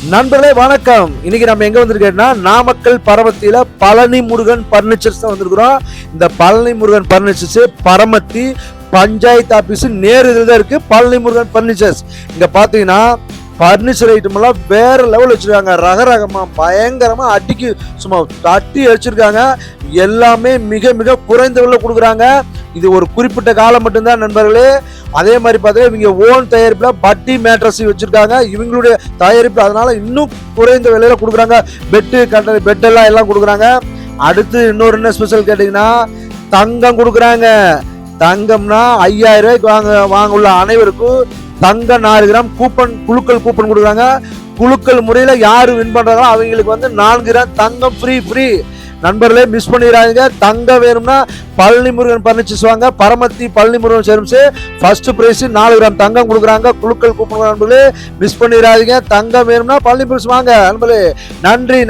நண்பர்களே வணக்கம். இன்னைக்கு நம்ம எங்க வந்திருக்கோம்னா நாமக்கல் பரமத்தியில பழனி முருகன் பர்னிச்சர்ஸ் தான் வந்திருக்கிறோம். இந்த பழனி முருகன் பர்னிச்சர்ஸ் பரமத்தி பஞ்சாயத்து ஆபீஸ் நேரில் தான் இருக்கு. பழனி முருகன் பர்னிச்சர்ஸ் இங்க பாத்தீங்கன்னா பர்னிச்சர் ஐட்டம் எல்லாம் வேற லெவல் வச்சிருக்காங்க. ரகரகமா பயங்கரமா அடிக்கு சும்மா தட்டி அடிச்சிருக்காங்க. எல்லாமே மிக மிக குறைந்த விலையில கொடுக்குறாங்க. இது ஒரு குறிப்பிட்ட காலம் மட்டும்தான் நண்பர்களே. அதே மாதிரி பார்த்தீங்கன்னா இவங்க ஓன் தயாரிப்புல பட்டி மேட்ரஸ் வச்சிருக்காங்க. இவங்களுடைய தயாரிப்பு அதனால இன்னும் குறைந்த விலையில கொடுக்குறாங்க. பெட்டெல்லாம் எல்லாம் கொடுக்குறாங்க. அடுத்து இன்னொரு என்ன ஸ்பெஷல் கேட்டீங்கன்னா தங்கம் கொடுக்குறாங்க. தங்கம்னா 5000 ரூபாய்க்கு வாங்க உள்ள அனைவருக்கும் தங்கம் 4 கிராம் கூப்பன் குழுக்கள் கொடுக்குறாங்க. குழுக்கள் முறையில யாரு வின் பண்றாங்களோ அவங்களுக்கு வந்து 4 கிராம் தங்கம் ஃப்ரீ. நண்பர்களே மிஸ் பண்ணிடாதீங்க. தங்கம் வேணும்னா பழனி முருகன் பர்னிச்சர்ஸ் வாங்க. Paramathi Palani Murugan service first prize 4 gram தங்கம் கொடுக்குறாங்க. குழுக்கள் கூப்பன் நண்பர்களே மிஸ் பண்ணிடாதீங்க. தங்கம் வேணும்னா பழனி முருகன் வாங்க நண்பர்களே. நன்றி.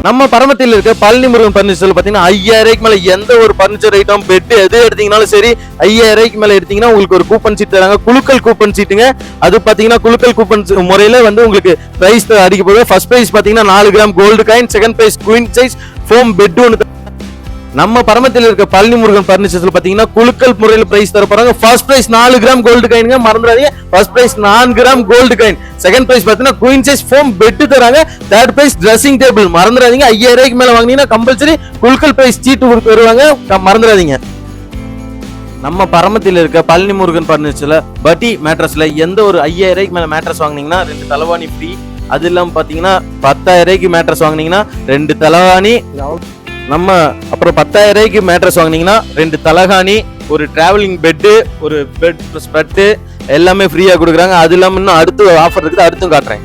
நம்ம பரமத்தியில் இருக்க பழனி முருகன் பர்னிச்சர்ல பாத்தீங்கன்னா 5000 ரூபாய்க்கு மேல எந்த ஒரு பர்னிச்சர் ஐட்டம் பெட் எது எடுத்தீங்கன்னாலும் சரி 5000 ரூபாய்க்கு மேல எடுத்தீங்கன்னா உங்களுக்கு ஒரு கூப்பன் சீட் தராங்க. குழுக்கள் கூப்பன் சீட்டுங்க. அது பாத்தீங்கன்னா குழுக்கள் கூப்பன் முறையில வந்து உங்களுக்கு பிரைஸ் அடிக்க போகுது. ஃபர்ஸ்ட் பிரைஸ் பாத்தீங்கன்னா 4 gram gold coin, second prize queen size foam bed ஒன்று. நம்ம பரமத்தியில் இருக்க பழனி முருகன் பர்னிச்சர்ஸ்ல பாத்தீங்கன்னா குழுக்கள் முறையில பிரைஸ் தர போறாங்க. ஃபர்ஸ்ட் பிரைஸ் 4 கிராம் கோல்டு காயின்ங்க, மறந்துடாதீங்க. First prize 4 gram gold coin. Second prize பாத்தீங்கன்னா குயின் சைஸ் ஃபோம் பெட் தராங்க. தேர்ட் பிரைஸ் ட்ரெஸ்ஸிங் டேபிள், மறந்துடாதீங்க. 5000 ரூபாய்க்கு மேல வாங்கினீங்கன்னா கம்பல்சரி குழுக்கள் பிரைஸ் சீட்டு வருவாங்க, மறந்துடாதீங்க. நம்ம பரமத்தியில் இருக்க பழனி முருகன் பர்னிச்சர்ல பட்டி மேட்ரஸ்ல எந்த ஒரு 5000 ரூபாய்க்கு மேல மேட்ரஸ் வாங்கினீங்கன்னா 2 தலவாணி ஃப்ரீ. அது இல்லாம பாத்தீங்கன்னா 10000 ரூபாய்க்கு மேட்ரஸ் வாங்கினீங்கன்னா 2 தலவாணி. நம்ம அப்புறம் 10000 ரூபாய்க்கு மேட்ரஸ் வாங்கினீங்கன்னா 2 தலகாணி, ஒரு டிராவலிங் பெட்டு, ஒரு பெட் ஸ்ப்ரெட் எல்லாமே ஃப்ரீயா கொடுக்குறாங்க. அது இல்லாம இன்னும் அடுத்து ஆஃபர் இருக்குது, அடுத்தும் காட்டுறேன்.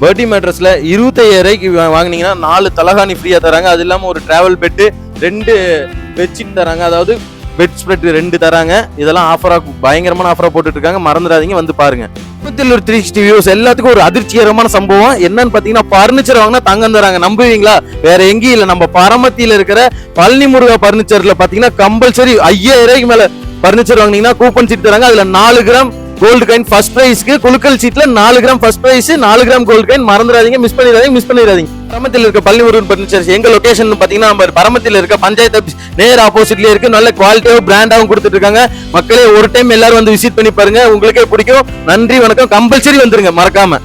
பர்டி மேட்ரஸ்ல 25000 ரூபாய்க்கு வாங்கினீங்கன்னா 4 தலகாணி ஃப்ரீயா தராங்க. அது இல்லாம ஒரு டிராவல் பெட்டு, 2 பெட்ஷீட் தராங்க. அதாவது பெட் ஸ்ப்ரெட் 2 தராங்க. இதெல்லாம் ஆஃபரா பயங்கரமான ஆஃபரா போட்டுட்டு இருக்காங்க, மறந்துடாதீங்க, வந்து பாருங்க. 360 வியூஸ் எல்லாத்துக்கும் ஒரு அதிர்ச்சிகரமான சம்பவம் என்னன்னு பாத்தீங்கன்னா பர்னிச்சர் வாங்கினா தங்கம் தராங்க. நம்புவீங்களா? வேற எங்கேயும் இல்ல, நம்ம பரமத்தியில இருக்கிற பழனி முருகா பர்னிச்சர்ல பாத்தீங்கன்னா கம்பல்சரி 5000 ரூபாய்க்கு மேல பர்னிச்சர் வாங்கினீங்கன்னா கூப்பன் சீட் தராங்க. அதுல 4 கிராம் கோல்டு காயின் ஃபர்ஸ்ட் பிரைஸ்க்கு, குழுக்கள் சீட்ல 4 gram first prize, 4 gram gold coin, மறந்துடாதீங்க, மிஸ் பண்ணிடாதீங்க. பரமத்தியில் இருக்க பழனி முருகன் பர்னிச்சர்ஸ் எங்க லொகேஷன் பாத்தீங்கன்னா நம்ம பரமத்தியில் இருக்க பஞ்சாயத்து ஆபீஸ் நேர் ஆப்போசிட்லயே இருக்கு. நல்ல குவாலிட்டியாவும் பிராண்டாவும் கொடுத்துட்டு இருக்காங்க. மக்களே ஒரு டைம் எல்லாரும் வந்து விசிட் பண்ணி பாருங்க, உங்களுக்கே பிடிக்கும். நன்றி, வணக்கம். கம்பல்சரி வந்துருங்க, மறக்காம.